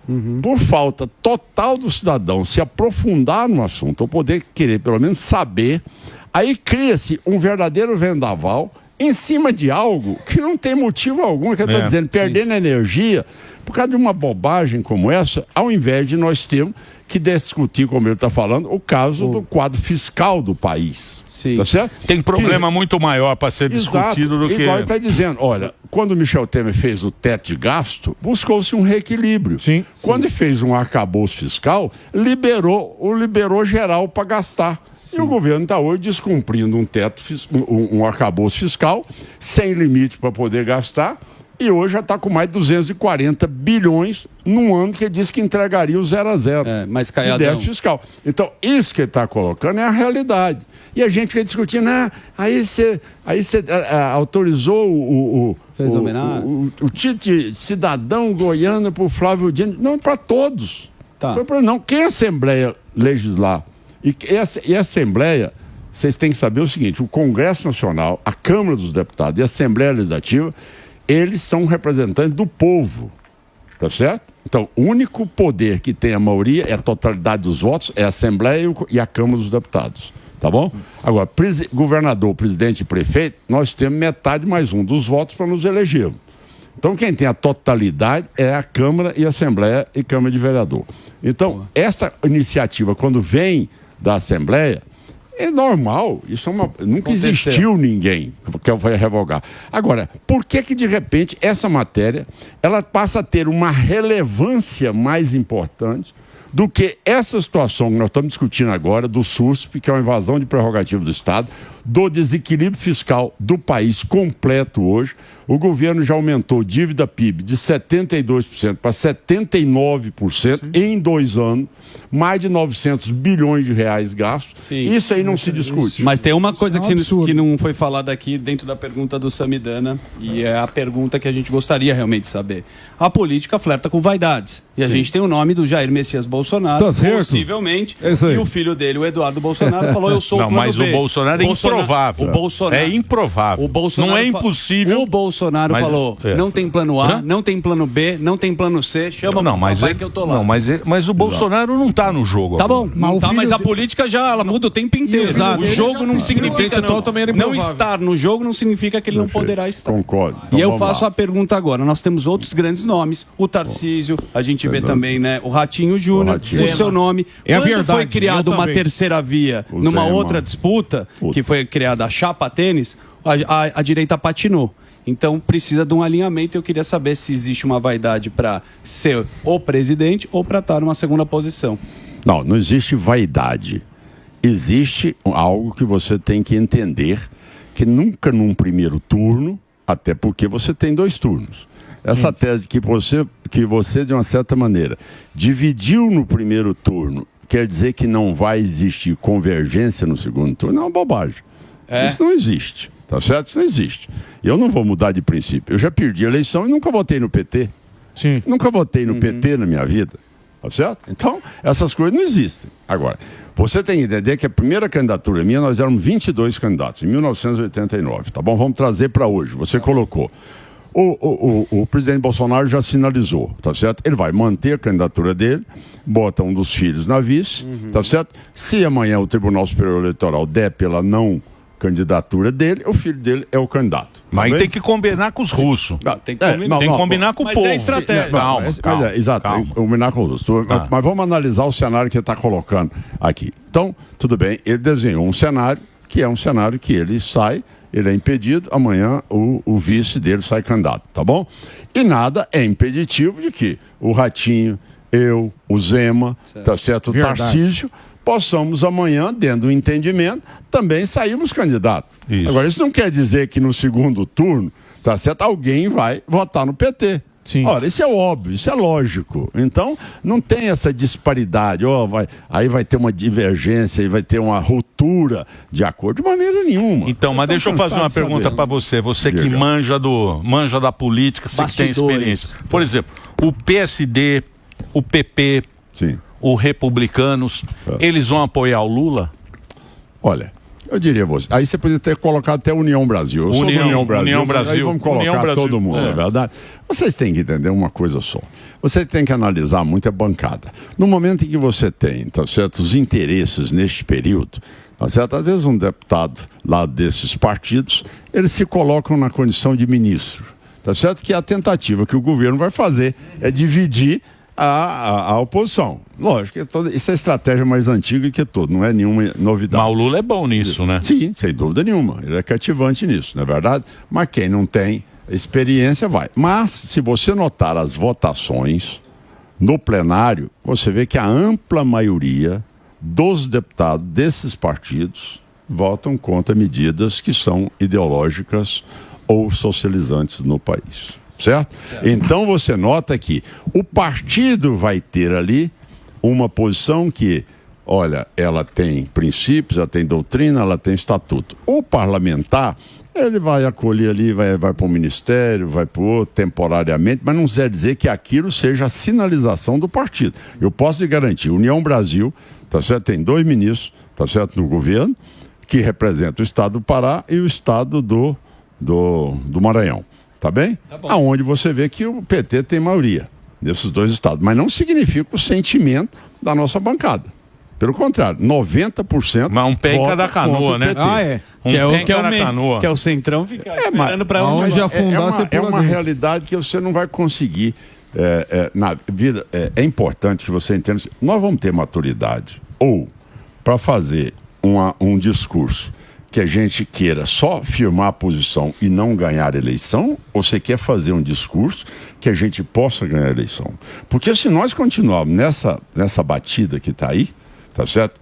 por falta total do cidadão se aprofundar no assunto, ou poder querer, pelo menos, saber, aí cria-se um verdadeiro vendaval em cima de algo que não tem motivo algum, que eu estou dizendo, perdendo energia por causa de uma bobagem como essa, ao invés de nós termos que discutir, como ele está falando, o caso do quadro fiscal do país.
Sim.
Tá certo?
Tem problema muito maior para ser discutido do que...
Igual ele está dizendo, olha, quando o Michel Temer fez o teto de gasto, buscou-se um reequilíbrio.
Sim.
Quando fez um arcabouço fiscal, liberou geral para gastar. Sim. E o governo está hoje descumprindo um arcabouço fiscal, sem limite para poder gastar, e hoje já está com mais de 240 bilhões num ano que ele disse que entregaria o 0 a 0.
Mas
de déficit fiscal. Então, isso que ele está colocando é a realidade. E a gente fica discutindo, aí você autorizou o título de cidadão goiano para o Flávio Dino. Não, para todos.
Tá.
Não, quem a Assembleia legislar e a Assembleia, vocês têm que saber o seguinte, o Congresso Nacional, a Câmara dos Deputados e a Assembleia Legislativa, eles são representantes do povo, tá certo? Então, o único poder que tem a maioria é a totalidade dos votos, é a Assembleia e a Câmara dos Deputados, tá bom? Agora, governador, presidente e prefeito, nós temos metade mais um dos votos para nos elegermos. Então, quem tem a totalidade é a Câmara e a Assembleia e Câmara de Vereador. Então, essa iniciativa, quando vem da Assembleia, é normal, isso nunca existiu ninguém que vai revogar. Agora, por que de repente essa matéria ela passa a ter uma relevância mais importante do que essa situação que nós estamos discutindo agora do SUSP, que é uma invasão de prerrogativa do Estado, do desequilíbrio fiscal do país completo hoje? O governo já aumentou dívida PIB de 72% para 79% em 2 anos, mais de 900 bilhões de reais gastos.
Sim.
Isso aí não se discute.
Mas tem uma coisa que não foi falada aqui dentro da pergunta do Samidana, e é a pergunta que a gente gostaria realmente de saber. A política flerta com vaidades. E a gente tem o nome do Jair Messias Bolsonaro, possivelmente, e o filho dele, o Eduardo Bolsonaro, falou, eu sou o plano
mas
B.
o Bolsonaro é improvável.
O Bolsonaro,
é improvável.
O Bolsonaro
não é impossível.
O Bolsonaro falou, não tem plano A, não tem plano B, não tem plano C, chama o papai que eu tô lá.
Não, mas o Bolsonaro não tá no jogo.
Tá bom, mas a
dele...
política ela muda o tempo inteiro.
Exato.
O jogo não significa não estar no jogo, não significa que ele não poderá estar.
Concordo.
E eu faço a pergunta agora. Nós temos outros grandes nomes. O Tarcísio, a gente vê também, né? O Ratinho Júnior, o seu nome. Quando foi criada uma terceira via numa outra disputa, que foi criada a chapa tênis, a direita patinou. Então precisa de um alinhamento. Eu queria saber se existe uma vaidade para ser o presidente ou para estar numa segunda posição.
Não existe vaidade. Existe algo que você tem que entender, que nunca num primeiro turno, até porque você tem 2 turnos. Essa tese que você, de uma certa maneira, dividiu no primeiro turno, quer dizer que não vai existir convergência no segundo turno, é uma bobagem. Isso não existe, tá certo? Isso não existe. Eu não vou mudar de princípio. Eu já perdi a eleição e nunca votei no PT.
Sim.
Nunca votei no PT na minha vida. Tá certo? Então, essas coisas não existem. Agora, você tem que entender que a primeira candidatura minha, nós éramos 22 candidatos, em 1989, tá bom? Vamos trazer para hoje. Você colocou. O presidente Bolsonaro já sinalizou, tá certo? Ele vai manter a candidatura dele, bota um dos filhos na vice, tá certo? Se amanhã o Tribunal Superior Eleitoral der pela não candidatura dele, o filho dele é o candidato.
Mas tem que combinar com os russos.
Tem que combinar
com o
mas
povo.
é estratégia.
Exato, tem que combinar com os russos. Mas vamos analisar o cenário que ele está colocando aqui. Então, tudo bem, ele desenhou um cenário que é um cenário que ele sai, ele é impedido, amanhã o vice dele sai candidato, tá bom? E nada é impeditivo de que o Ratinho, eu, o Zema, tá certo? O Tarcísio, possamos amanhã, dentro do entendimento, também sairmos candidatos.
Isso.
Agora, isso não quer dizer que no segundo turno, tá certo? Alguém vai votar no PT.
Sim.
Ora, isso é óbvio, isso é lógico. Então, não tem essa disparidade. Aí vai ter uma divergência, aí vai ter uma ruptura de acordo, de maneira nenhuma.
Então, mas deixa eu fazer uma pergunta para você. Você que manja da política, você que tem experiência. Por exemplo, o PSD, o PP,
sim,
os republicanos, eles vão apoiar o Lula?
Olha, eu diria você. Aí você poderia ter colocado até União Brasil. União Brasil. Aí vamos colocar todo mundo, é verdade? Vocês têm que entender uma coisa só. Você tem que analisar muito a bancada. No momento em que você tem, tá certo, os interesses neste período, tá certo? Às vezes um deputado lá desses partidos, eles se colocam na condição de ministro. Tá certo? Que a tentativa que o governo vai fazer é dividir a oposição. Lógico, isso é a estratégia mais antiga que todo, não é nenhuma novidade.
Mas o Lula é bom nisso, né?
Sim, sem dúvida nenhuma. Ele é cativante nisso, não é verdade? Mas quem não tem experiência vai. Mas, se você notar as votações no plenário, você vê que a ampla maioria dos deputados desses partidos votam contra medidas que são ideológicas ou socializantes no país. Certo? Então você nota que o partido vai ter ali uma posição que, olha, ela tem princípios, ela tem doutrina, ela tem estatuto. O parlamentar, ele vai acolher ali, vai para o ministério, vai para o outro, temporariamente, mas não quer dizer que aquilo seja a sinalização do partido. Eu posso lhe garantir, União Brasil, tá certo? Tem 2 ministros, tá certo, no governo, que representam o estado do Pará e o estado do Maranhão. Tá bem? Tá bom. Aonde você vê que o PT tem maioria nesses 2 estados. Mas não significa o sentimento da nossa bancada. Pelo contrário, 90%.
Mas um pé em cada canoa, né?
Que é o centrão ficar esperando para onde
afundar. É uma realidade que você não vai conseguir na vida. É importante que você entenda. Nós vamos ter maturidade. Ou, para fazer um discurso que a gente queira só firmar a posição e não ganhar a eleição, ou você quer fazer um discurso que a gente possa ganhar a eleição? Porque se nós continuarmos nessa batida que está aí, tá certo?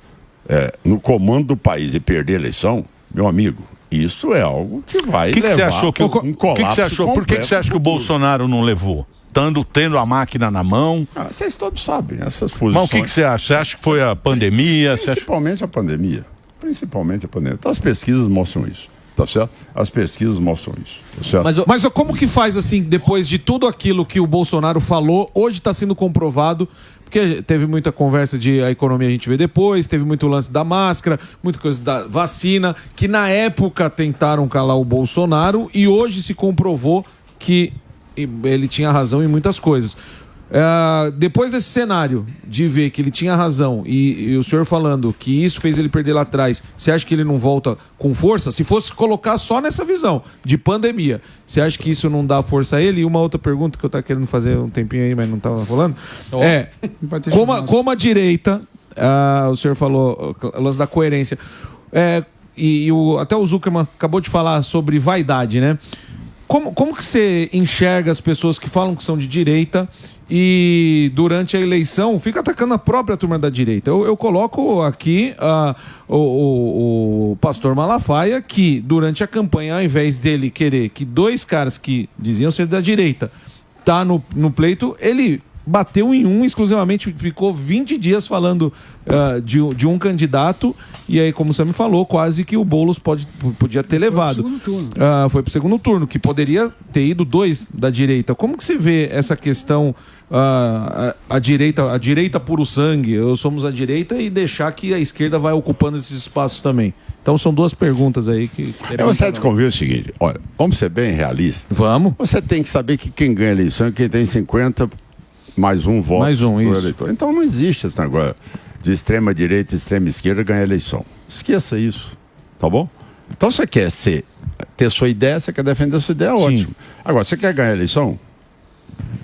No comando do país e perder a eleição, meu amigo, isso é algo que vai levar
você achou que
um colapso.
Por que você acha que o Bolsonaro não levou? Tendo a máquina na mão?
Vocês todos sabem essas posições.
Mas o que você acha? Você acha que foi a pandemia?
Principalmente a pandemia. Então, as pesquisas mostram isso, tá certo? As pesquisas mostram isso, tá certo?
Mas como que faz assim, depois de tudo aquilo que o Bolsonaro falou, hoje está sendo comprovado, porque teve muita conversa de a economia a gente vê depois, teve muito lance da máscara, muita coisa da vacina, que na época tentaram calar o Bolsonaro e hoje se comprovou que ele tinha razão em muitas coisas. Depois desse cenário de ver que ele tinha razão e o senhor falando que isso fez ele perder lá atrás, você acha que ele não volta com força? Se fosse colocar só nessa visão de pandemia, você acha que isso não dá força a ele? E uma outra pergunta que eu estava querendo fazer um tempinho aí, mas não estava falando, como a direita, o senhor falou o lance da coerência, até o Zuckerman acabou de falar sobre vaidade, né? Como que você enxerga as pessoas que falam que são de direita e durante a eleição fica atacando a própria turma da direita? Eu coloco aqui o pastor Malafaia, que durante a campanha, ao invés dele querer que 2 caras que diziam ser da direita tá no pleito, ele bateu em um exclusivamente, ficou 20 dias falando de um candidato, e aí, como você me falou, quase que o Boulos podia ter levado. Foi pro segundo turno, que poderia ter ido 2 da direita. Como que você vê essa questão, a direita puro sangue, somos a direita, e deixar que a esquerda vai ocupando esses espaços também? Então são 2 perguntas aí que...
Você te convida o seguinte, olha, vamos ser bem realistas.
Vamos.
Você tem que saber que quem ganha a eleição é quem tem 50 mais um voto
do
eleitor. Então não existe esse negócio de extrema direita e extrema esquerda ganhar a eleição. Esqueça isso, tá bom? Então você quer ter sua ideia, você quer defender sua ideia, ótimo. Agora, você quer ganhar a eleição?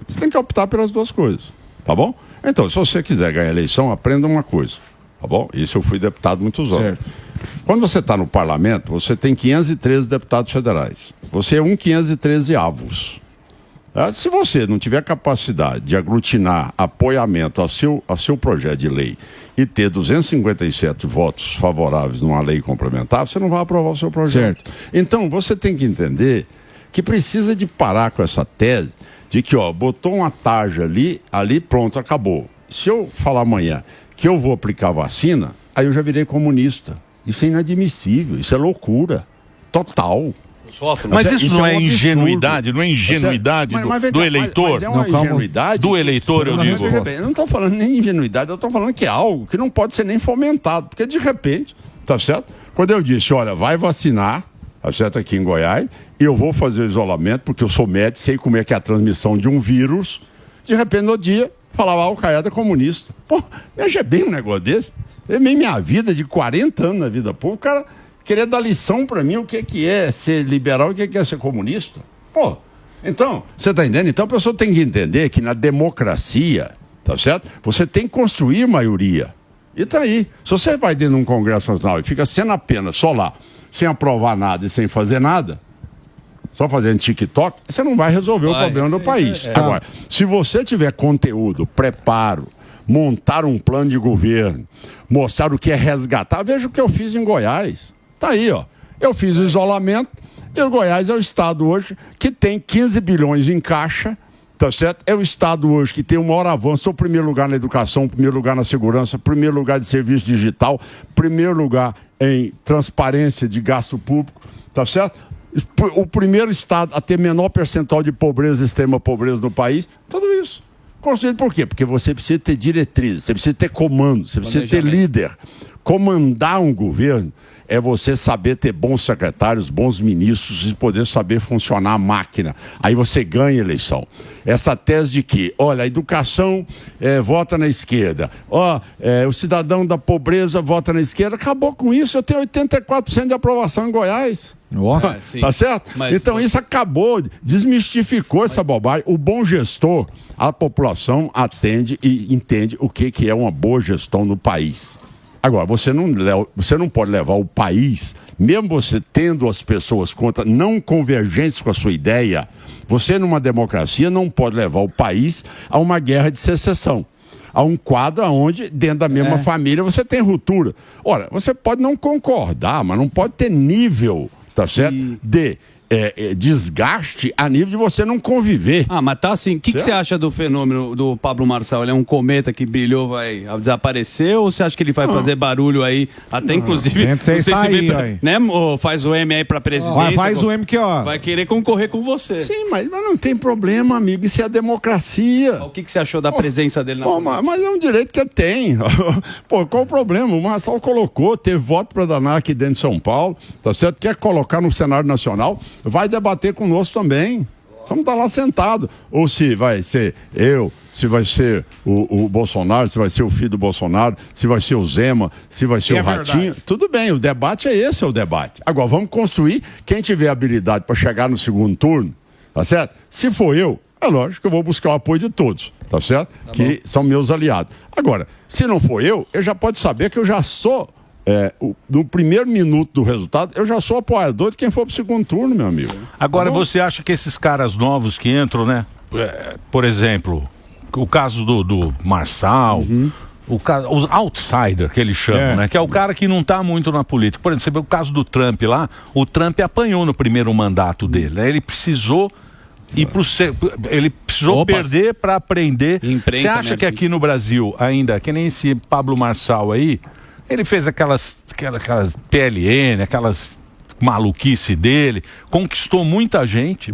Você tem que optar pelas duas coisas, tá bom? Então, se você quiser ganhar a eleição, aprenda uma coisa, tá bom? Isso eu fui deputado muitos anos.
Certo.
Quando você está no parlamento, você tem 513 deputados federais. Você é 513 avos. Se você não tiver capacidade de aglutinar apoiamento ao seu projeto de lei e ter 257 votos favoráveis numa lei complementar, você não vai aprovar o seu projeto.
Certo.
Então, você tem que entender que precisa de parar com essa tese de que, botou uma tarja ali pronto, acabou. Se eu falar amanhã que eu vou aplicar vacina, aí eu já virei comunista. Isso é inadmissível, isso é loucura total.
Mas isso não é
um
ingenuidade, não é ingenuidade do eleitor?
Mas é uma ingenuidade.
Do eleitor, eu digo.
Eu não estou falando nem ingenuidade, eu estou falando que é algo que não pode ser nem fomentado, porque de repente, tá certo? Quando eu disse, olha, vai vacinar, tá certo, aqui em Goiás, eu vou fazer o isolamento, porque eu sou médico, sei como é que é a transmissão de um vírus, de repente no dia, falava, o Caiado é comunista. Pô, veja bem um negócio desse. Eu meio minha vida de 40 anos na vida pública, o cara querer dar lição para mim o que é ser liberal e o que é ser comunista. Pô, então, você está entendendo? Então a pessoa tem que entender que na democracia, tá certo? Você tem que construir maioria. E tá aí. Se você vai dentro de um Congresso Nacional e fica sendo apenas só lá, sem aprovar nada e sem fazer nada, só fazendo TikTok, você não vai resolver o problema do país. Agora, se você tiver conteúdo, preparo, montar um plano de governo, mostrar o que é resgatar, veja o que eu fiz em Goiás. Tá aí, ó. Eu fiz o isolamento e o Goiás é o estado hoje que tem 15 bilhões em caixa, tá certo? É o estado hoje que tem o maior avanço, o primeiro lugar na educação, o primeiro lugar na segurança, o primeiro lugar de serviço digital, primeiro lugar em transparência de gasto público, tá certo? O primeiro estado a ter menor percentual de pobreza, extrema pobreza no país, tudo isso. Construído por quê? Porque você precisa ter diretrizes, você precisa ter comando, você precisa ter líder. Comandar um governo é você saber ter bons secretários, bons ministros e poder saber funcionar a máquina. Aí você ganha a eleição. Essa tese de que, olha, a educação vota na esquerda, o cidadão da pobreza vota na esquerda, acabou com isso. Eu tenho 84% de aprovação em Goiás. Tá certo? Mas então isso acabou, desmistificou essa bobagem. O bom gestor, a população atende e entende o que é uma boa gestão no país. Agora, você não pode levar o país, mesmo você tendo as pessoas não convergentes com a sua ideia, você numa democracia não pode levar o país a uma guerra de secessão. A um quadro onde, dentro da mesma família, você tem ruptura. Ora, você pode não concordar, mas não pode ter nível, tá certo? De desgaste a nível de você não conviver.
Mas tá assim, o que você acha do fenômeno do Pablo Marçal? Ele é um cometa que brilhou, vai desaparecer, ou você acha que ele vai fazer barulho aí, até inclusive, não sei se né, faz o M aí pra presidência.
Faz o M que,
vai querer concorrer com você.
Sim, mas não tem problema, amigo, isso é a democracia.
O que você achou da presença dele na política?
Mas é um direito que ele tem. Pô, qual o problema? O Marçal colocou, teve voto pra danar aqui dentro de São Paulo, tá certo? Quer colocar no cenário nacional, vai debater conosco também. Vamos estar lá sentado. Ou se vai ser eu, se vai ser o Bolsonaro, se vai ser o filho do Bolsonaro, se vai ser o Zema, se vai ser o Ratinho. Verdade. Tudo bem, o debate é esse, o debate. Agora, vamos construir. Quem tiver habilidade para chegar no segundo turno, tá certo? Se for eu, é lógico que eu vou buscar o apoio de todos, tá certo? Que são meus aliados. Agora, se não for eu já pode saber que eu já sou... no primeiro minuto do resultado, eu já sou apoiador de quem for pro segundo turno, meu amigo.
Agora, você acha que esses caras novos que entram, né? Por exemplo, o caso do Marçal, os outsider que eles chamam, né? Que é o cara que não tá muito na política. Por exemplo, você vê o caso do Trump lá, o Trump apanhou no primeiro mandato dele, né? Ele precisou perder para aprender. Você acha que aqui no Brasil ainda, que nem esse Pablo Marçal aí, ele fez aquelas PLN, aquelas maluquice dele, conquistou muita gente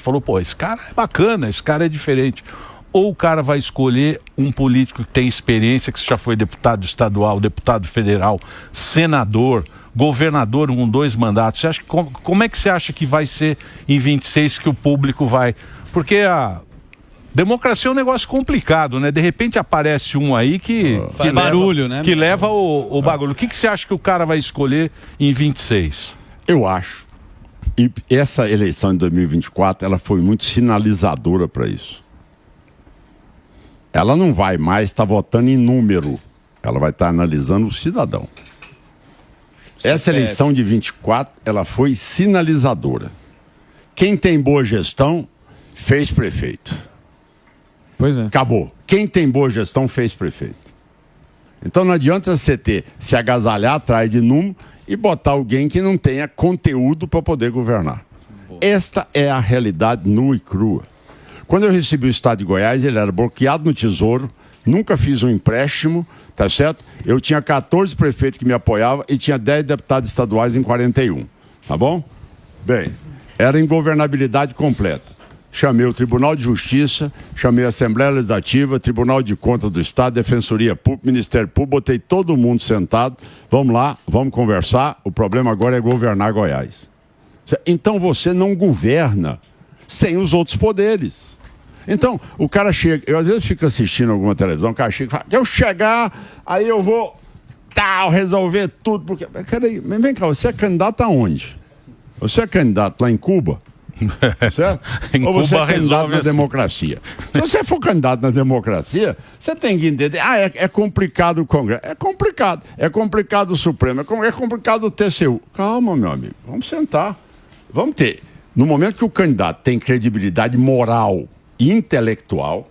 falou, pô, esse cara é bacana, esse cara é diferente. Ou o cara vai escolher um político que tem experiência, que já foi deputado estadual, deputado federal, senador, governador com 2 mandatos. Você acha, como é que você acha que vai ser em 26 que o público vai... Porque a democracia é um negócio complicado, né? De repente aparece um aí que
barulho, né?
Que leva o bagulho. O que você acha que o cara vai escolher em 26?
Eu acho. E essa eleição de 2024, ela foi muito sinalizadora para isso. Ela não vai mais estar votando em número. Ela vai estar analisando o cidadão. Essa eleição de 24, ela foi sinalizadora. Quem tem boa gestão, fez prefeito.
Pois é.
Acabou. Quem tem boa gestão, fez prefeito. Então não adianta você se agasalhar atrás de número e botar alguém que não tenha conteúdo para poder governar. Esta é a realidade nua e crua. Quando eu recebi o estado de Goiás, ele era bloqueado no Tesouro, nunca fiz um empréstimo, tá certo? Eu tinha 14 prefeitos que me apoiavam e tinha 10 deputados estaduais em 41, tá bom? Bem, era ingovernabilidade completa. Chamei o Tribunal de Justiça, chamei a Assembleia Legislativa, Tribunal de Contas do Estado, Defensoria Pública, Ministério Público, botei todo mundo sentado, vamos lá, vamos conversar, o problema agora é governar Goiás. Então você não governa sem os outros poderes. Então, o cara chega, eu às vezes fico assistindo alguma televisão, o cara chega e fala, eu chegar, aí eu vou resolver tudo, porque, peraí, vem cá, você é candidato aonde? Você é candidato lá em Cuba? Certo? Ou você é candidato na democracia? Se você for candidato na democracia, você tem que entender, é complicado o Congresso, é complicado o Supremo, é complicado o TCU. Calma, meu amigo, vamos sentar, vamos ter. No momento que o candidato tem credibilidade moral e intelectual,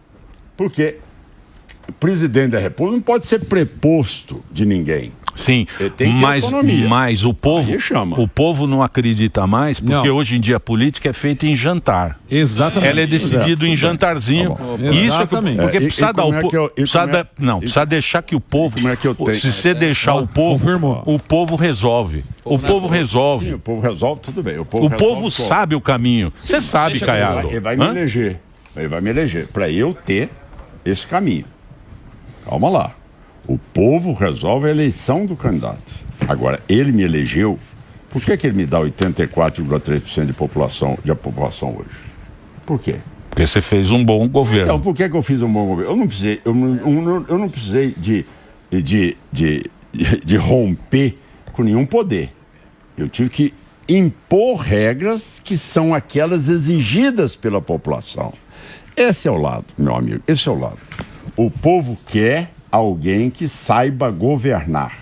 porque o presidente da República não pode ser preposto de ninguém.
Sim,
tem que
mas o povo não acredita mais, porque hoje em dia a política é feita em jantar.
Exatamente.
Ela é decidida em jantarzinho. Isso é porque precisa dar precisa deixar que o povo, se você deixar o povo resolve. O povo resolve.
Sim, o povo resolve, tudo bem. O
povo sabe o caminho. Você sabe, Caiado.
Ele vai me eleger. Ele vai me eleger para eu ter esse caminho. Calma lá. O povo resolve a eleição do candidato. Agora, ele me elegeu, por que ele me dá 84,3% de população hoje? Por quê?
Porque você fez um bom governo.
Então, por que eu fiz um bom governo? Eu não precisei de romper com nenhum poder. Eu tive que impor regras que são aquelas exigidas pela população. Esse é o lado, meu amigo, esse é o lado. O povo quer alguém que saiba governar.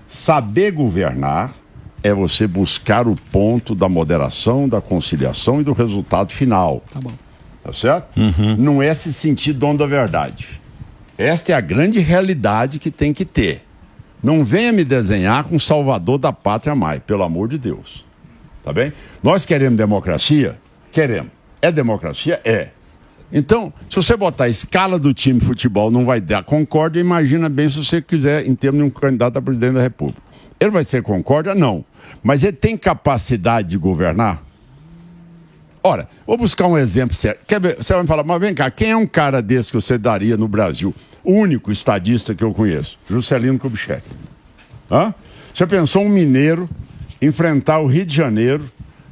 Saber governar é você buscar o ponto da moderação, da conciliação e do resultado final. Tá bom. Tá certo? Não é se sentir dono da verdade. Esta é a grande realidade que tem que ter. Não venha me desenhar com salvador da pátria mais, pelo amor de Deus. Tá bem? Nós queremos democracia? Queremos. É democracia? É. Então, se você botar a escala do time de futebol não vai dar concórdia, imagina bem se você quiser em termos de um candidato a presidente da República. Ele vai ser concórdia? Não. Mas ele tem capacidade de governar? Ora, vou buscar um exemplo sério. Quer ver? Você vai me falar, mas vem cá, quem é um cara desse que você daria no Brasil? O único estadista que eu conheço, Juscelino Kubitschek. Você pensou um mineiro enfrentar o Rio de Janeiro,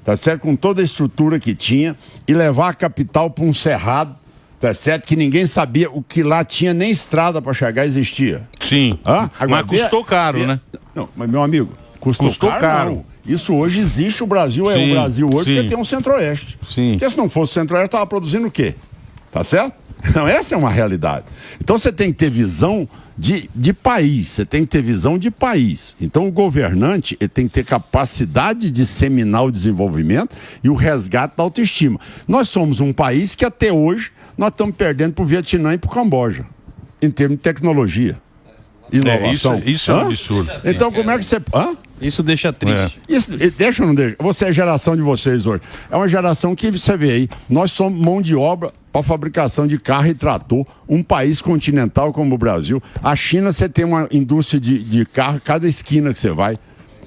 tá certo? Com toda a estrutura que tinha e levar a capital para um cerrado, tá certo? Que ninguém sabia o que lá tinha, nem estrada para chegar existia.
Sim. Agora, mas custou caro, né?
Não, mas meu amigo, custou caro. Não. Isso hoje existe, o Brasil é o Brasil hoje porque tem um centro-oeste. Porque se não fosse o centro-oeste, estava produzindo o quê? Tá certo? Então essa é uma realidade. Então você tem que ter visão de país, você tem que ter visão de país. Então o governante ele tem que ter capacidade de disseminar o desenvolvimento e o resgate da autoestima. Nós somos um país que até hoje nós estamos perdendo para o Vietnã e para o Camboja, em termos de tecnologia. Inovação.
Isso é um absurdo.
Então como é que você...
Isso deixa triste.
Isso, deixa ou não deixa? Você é a geração de vocês hoje. É uma geração que você vê aí, nós somos mão de obra para fabricação de carro e trator, um país continental como o Brasil. A China, você tem uma indústria de carro, cada esquina que você vai.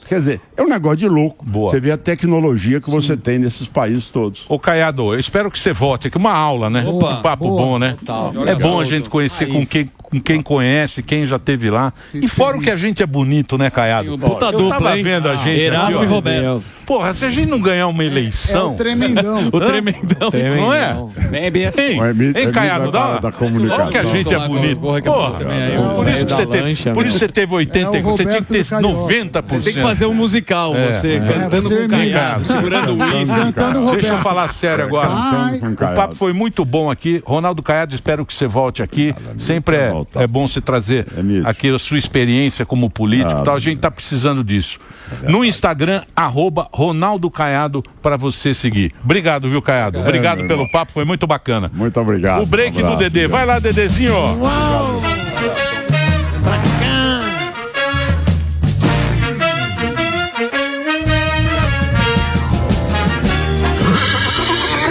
Quer dizer, é um negócio de louco.
Boa.
Você vê a tecnologia que você tem nesses países todos.
Ô Caiado, eu espero que você vote aqui, uma aula, né?
Opa,
um papo bom, né?
Total.
É bom a gente conhecer com com quem conhece, quem já teve lá. E fora o que a gente é bonito, né, Caiado?
Puta
Eu
dupla,
tava
hein?
vendo a gente
Erasmo
aqui,
e Roberto.
Porra, se a gente não ganhar uma eleição...
É o tremendão.
O tremendão.
Não é?
Bem assim.
Hein, Caiado?
da comunicação.
Olha que a gente é bonito. Porra, por isso que você teve 80, você tinha que ter 90%.
Tem que fazer um musical, você cantando
você
com o Caiado, segurando o uísque.
Cantando o Roberto.
Deixa eu falar sério agora.
Ai.
O papo foi muito bom aqui. Ronaldo Caiado, espero que você volte aqui. Sempre é bom você trazer aqui a sua experiência como político. Então, a gente está precisando disso. No Instagram, @Ronaldo Caiado, para você seguir. Obrigado, viu, Caiado? Obrigado pelo papo, foi muito bacana.
Muito obrigado.
O break do Dedê. Vai lá, Dedezinho.
Uau!